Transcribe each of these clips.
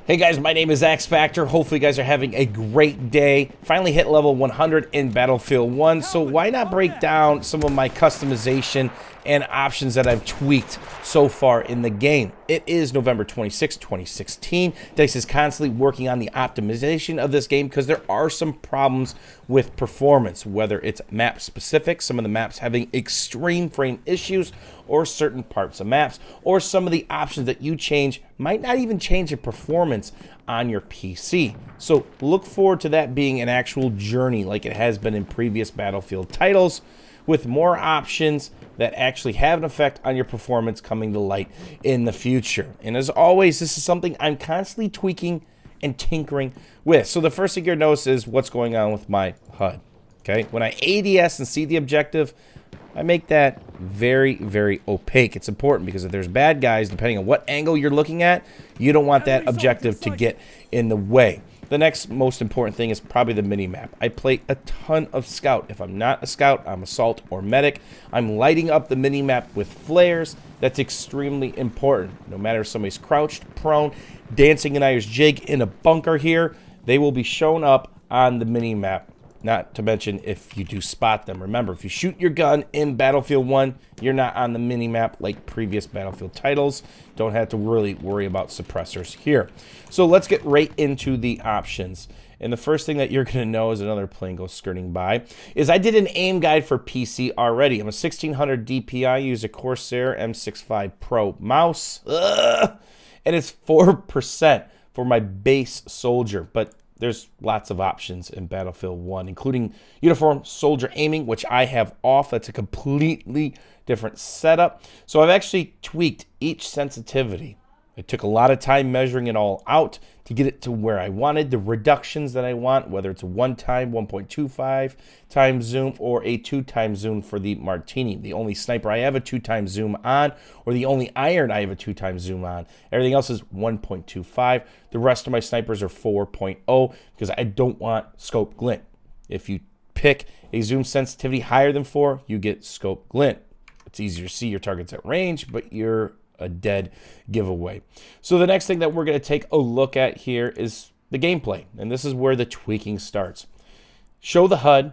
Hey guys, my name is Xfactor. Hopefully you guys are having a great day. Finally hit level 100 in Battlefield 1, so why not break down some of my customization and options that I've tweaked so far in the game. It is November 26, 2016. DICE is constantly working on the optimization of this game because there are some problems with performance, whether it's map specific, some of the maps having extreme frame issues, or certain parts of maps, or some of the options that you change might not even change the performance on your PC. So look forward to that being an actual journey like it has been in previous Battlefield titles, with more options that actually have an effect on your performance coming to light in the future. And as always, this is something I'm constantly tweaking and tinkering with. So the first thing you're gonna notice is what's going on with my HUD. Okay, when I ADS and see the objective, I make that very, very opaque. It's important because if there's bad guys, depending on what angle you're looking at, you don't want that objective to get in the way. The next most important thing is probably the mini-map. I play a ton of Scout. If I'm not a Scout, I'm Assault or Medic. I'm lighting up the mini-map with flares. That's extremely important. No matter if somebody's crouched, prone, dancing an Irish jig in a bunker here, they will be shown up on the mini-map. Not to mention if you do spot them. Remember, if you shoot your gun in Battlefield 1, you're not on the mini-map like previous Battlefield titles. Don't have to really worry about suppressors here. So let's get right into the options. And the first thing that you're going to know is another plane goes skirting by, is I did an aim guide for PC already. I'm a 1600 DPI, use a Corsair M65 Pro mouse. And it's 4% for my base soldier, but there's lots of options in Battlefield 1, including uniform soldier aiming, which I have off. That's a completely different setup. So I've actually tweaked each sensitivity. I took a lot of time measuring it all out to get it to where I wanted, the reductions that I want, whether it's a 1.25 times zoom or a 2 times zoom for the Martini. The only sniper I have a 2 times zoom on, or the only iron I have a 2 times zoom on. Everything else is 1.25. The rest of my snipers are 4.0 because I don't want scope glint. If you pick a zoom sensitivity higher than 4, you get scope glint. It's easier to see your targets at range, but you're a dead giveaway. So the next thing that we're going to take a look at here is the gameplay, and this is where the tweaking starts. Show the HUD,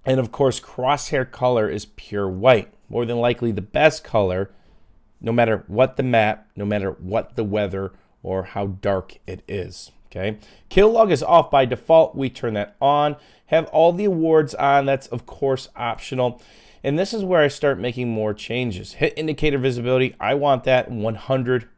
and of course crosshair color is pure white, more than likely the best color no matter what the map, no matter what the weather or how dark it is. Okay, kill log is off by default. We turn that on. Have all the awards on. That's of course optional. And this is where I start making more changes. Hit indicator visibility, I want that 100%.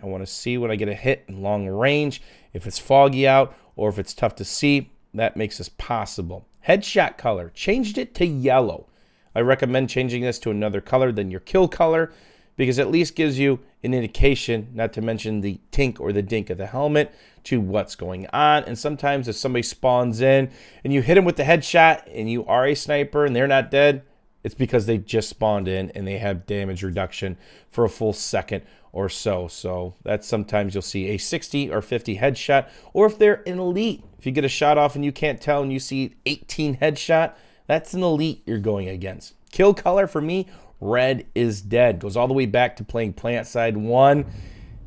I want to see when I get a hit in long range. If it's foggy out or if it's tough to see, that makes this possible. Headshot color, changed it to yellow. I recommend changing this to another color than your kill color because at least gives you an indication, not to mention the tink or the dink of the helmet, to what's going on. And sometimes if somebody spawns in and you hit them with the headshot and you are a sniper and they're not dead, it's because they just spawned in and they have damage reduction for a full second or so. So that's sometimes you'll see a 60 or 50 headshot. Or if they're an elite, if you get a shot off and you can't tell and you see 18 headshot, that's an elite you're going against. Kill color for me, red is dead. Goes all the way back to playing PlantSide 1.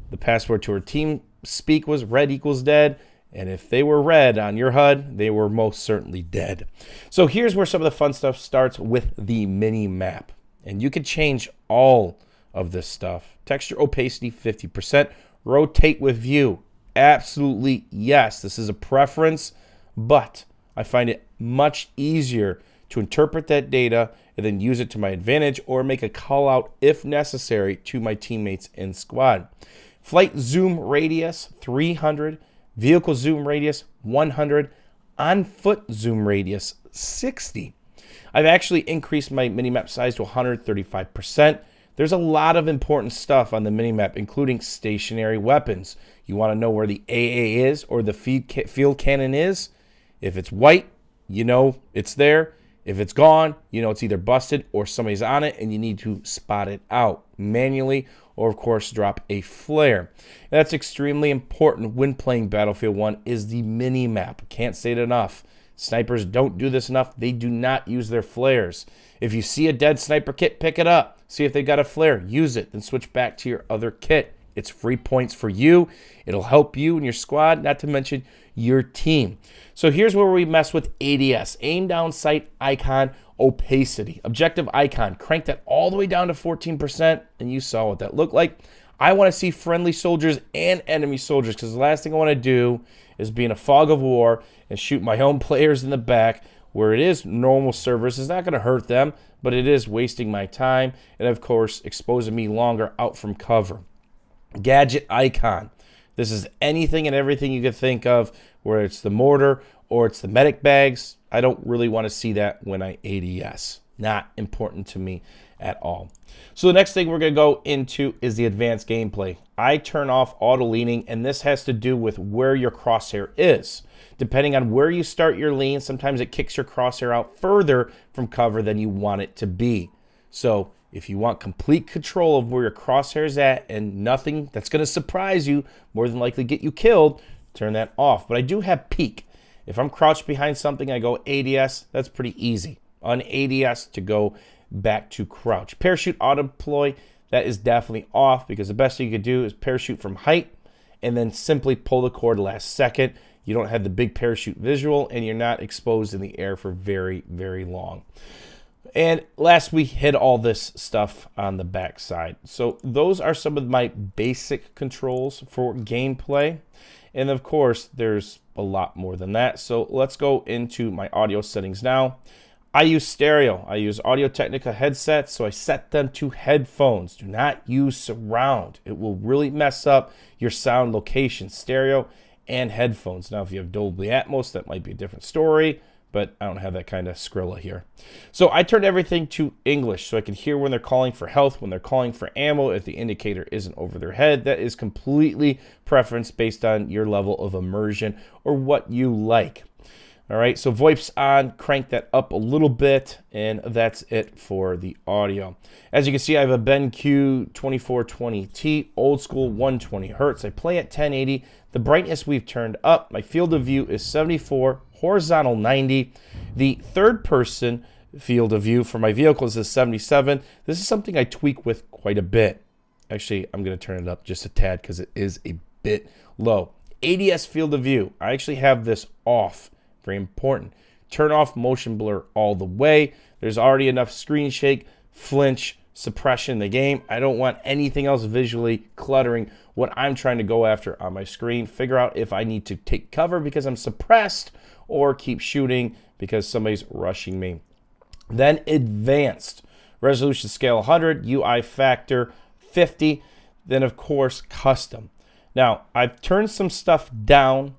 The password to our team speak was red equals dead. And if they were red on your HUD, they were most certainly dead. So here's where some of the fun stuff starts with the mini map. And you can change all of this stuff. Texture opacity 50%. Rotate with view. Absolutely yes. This is a preference, but I find it much easier to interpret that data and then use it to my advantage or make a call out if necessary to my teammates in squad. Flight zoom radius 300. Vehicle zoom radius 100, on foot zoom radius 60. I've actually increased my minimap size to 135%. There's a lot of important stuff on the minimap, including stationary weapons. You want to know where the AA is or the field cannon is. If it's white, you know it's there. If it's gone, you know it's either busted or somebody's on it and you need to spot it out manually or, of course, drop a flare. That's extremely important when playing Battlefield 1 is the mini-map. Can't say it enough. Snipers don't do this enough. They do not use their flares. If you see a dead sniper kit, pick it up. See if they got a flare. Use it. Then switch back to your other kit. It's free points for you. It'll help you and your squad, not to mention your team. So here's where we mess with ADS, aim down sight icon opacity. Objective icon, crank that all the way down to 14%, and you saw what that looked like. I want to see friendly soldiers and enemy soldiers, because the last thing I want to do is be in a fog of war and shoot my own players in the back, where it is normal servers. It's not going to hurt them, but it is wasting my time and, of course, exposing me longer out from cover. Gadget icon. This is anything and everything you could think of, where it's the mortar or it's the medic bags. I don't really want to see that when I ADS. Not important to me at all. So the next thing we're going to go into is the advanced gameplay. I turn off auto leaning, and this has to do with where your crosshair is. Depending on where you start your lean, sometimes it kicks your crosshair out further from cover than you want it to be. So if you want complete control of where your crosshair is at and nothing that's going to surprise you, more than likely get you killed, turn that off. But I do have peek. If I'm crouched behind something, I go ADS. That's pretty easy. On ADS to go back to crouch. Parachute auto deploy, that is definitely off, because the best thing you could do is parachute from height and then simply pull the cord last second. You don't have the big parachute visual, and you're not exposed in the air for very, very long. And last, we hid all this stuff on the back side. So those are some of my basic controls for gameplay. And of course, there's a lot more than that. So let's go into my audio settings now. I use stereo. I use Audio-Technica headsets, so I set them to headphones. Do not use surround. It will really mess up your sound location. Stereo and headphones. Now, if you have Dolby Atmos, that might be a different story, but I don't have that kind of Skrilla here. So I turned everything to English so I can hear when they're calling for health, when they're calling for ammo, if the indicator isn't over their head. That is completely preference based on your level of immersion or what you like. All right, so VoIP's on, crank that up a little bit, and that's it for the audio. As you can see, I have a BenQ 2420T, old school 120 hertz. I play at 1080. The brightness we've turned up. My field of view is 74, horizontal 90. The third person field of view for my vehicles is 77. This is something I tweak with quite a bit. Actually, I'm going to turn it up just a tad because it is a bit low. ADS field of view. I actually have this off. Very important. Turn off motion blur all the way. There's already enough screen shake, flinch, suppression in the game. I don't want anything else visually cluttering what I'm trying to go after on my screen. Figure out if I need to take cover because I'm suppressed or keep shooting because somebody's rushing me. Then advanced. Resolution scale 100, UI factor 50. Then, of course, custom. Now, I've turned some stuff down,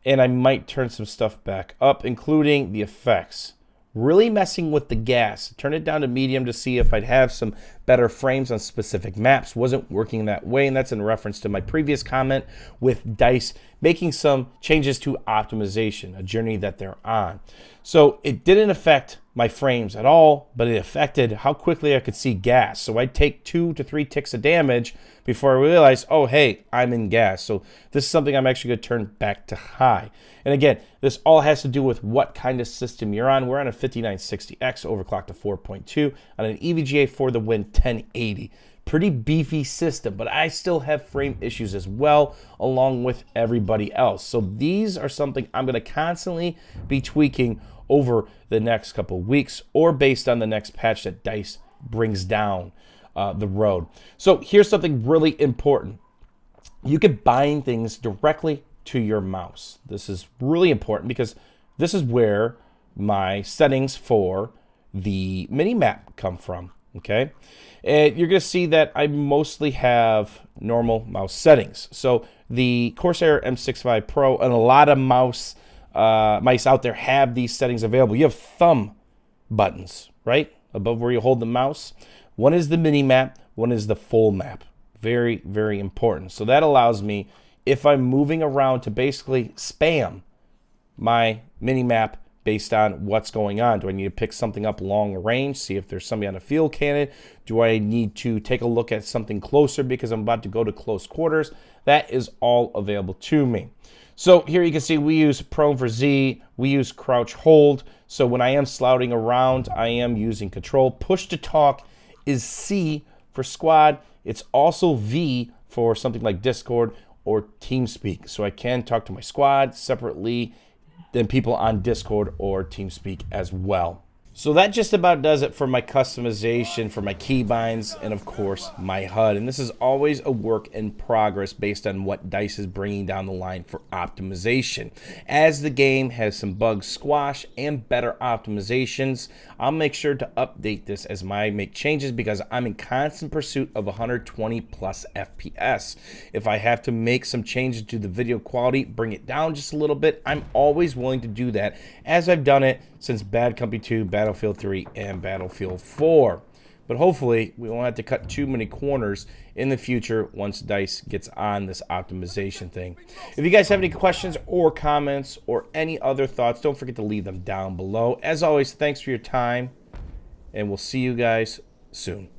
and I might turn some stuff back up, including the effects. Really messing with the gas. Turn it down to medium to see if I'd have some better frames on specific maps. Wasn't working that way, and that's in reference to my previous comment with DICE making some changes to optimization, a journey that they're on. So it didn't affect my frames at all, but it affected how quickly I could see gas. So I'd take 2 to 3 ticks of damage before I realized, oh, hey, I'm in gas. So this is something I'm actually going to turn back to high. And again, this all has to do with what kind of system you're on. We're on a 5960X overclocked to 4.2 on an EVGA for the win 1080. Pretty beefy system, but I still have frame issues as well, along with everybody else. So these are something I'm going to constantly be tweaking over the next couple of weeks, or based on the next patch that DICE brings down the road. So here's something really important. You can bind things directly to your mouse. This is really important because this is where my settings for the mini map come from. Okay, and you're going to see that I mostly have normal mouse settings. So the Corsair M65 Pro and a lot of mice out there have these settings available. You have thumb buttons, right, above where you hold the mouse. One is the mini map, one is the full map. Very, very important. So that allows me, if I'm moving around, to basically spam my mini map based on what's going on. Do I need to pick something up long range, see if there's somebody on a field cannon? Do I need to take a look at something closer because I'm about to go to close quarters? That is all available to me. So here you can see we use prone for Z, we use crouch hold. So when I am slouting around, I am using control. Push to talk is C for squad. It's also V for something like Discord or TeamSpeak, so I can talk to my squad separately than people on Discord or TeamSpeak as well. So that just about does it for my customization for my keybinds and of course my HUD. And this is always a work in progress based on what DICE is bringing down the line for optimization. As the game has some bugs squashed and better optimizations, I'll make sure to update this as I make changes because I'm in constant pursuit of 120 plus FPS. If I have to make some changes to the video quality, bring it down just a little bit, I'm always willing to do that as I've done it since Bad Company 2, Battlefield 3, and Battlefield 4. But hopefully, we won't have to cut too many corners in the future once DICE gets on this optimization thing. If you guys have any questions or comments or any other thoughts, don't forget to leave them down below. As always, thanks for your time, and we'll see you guys soon.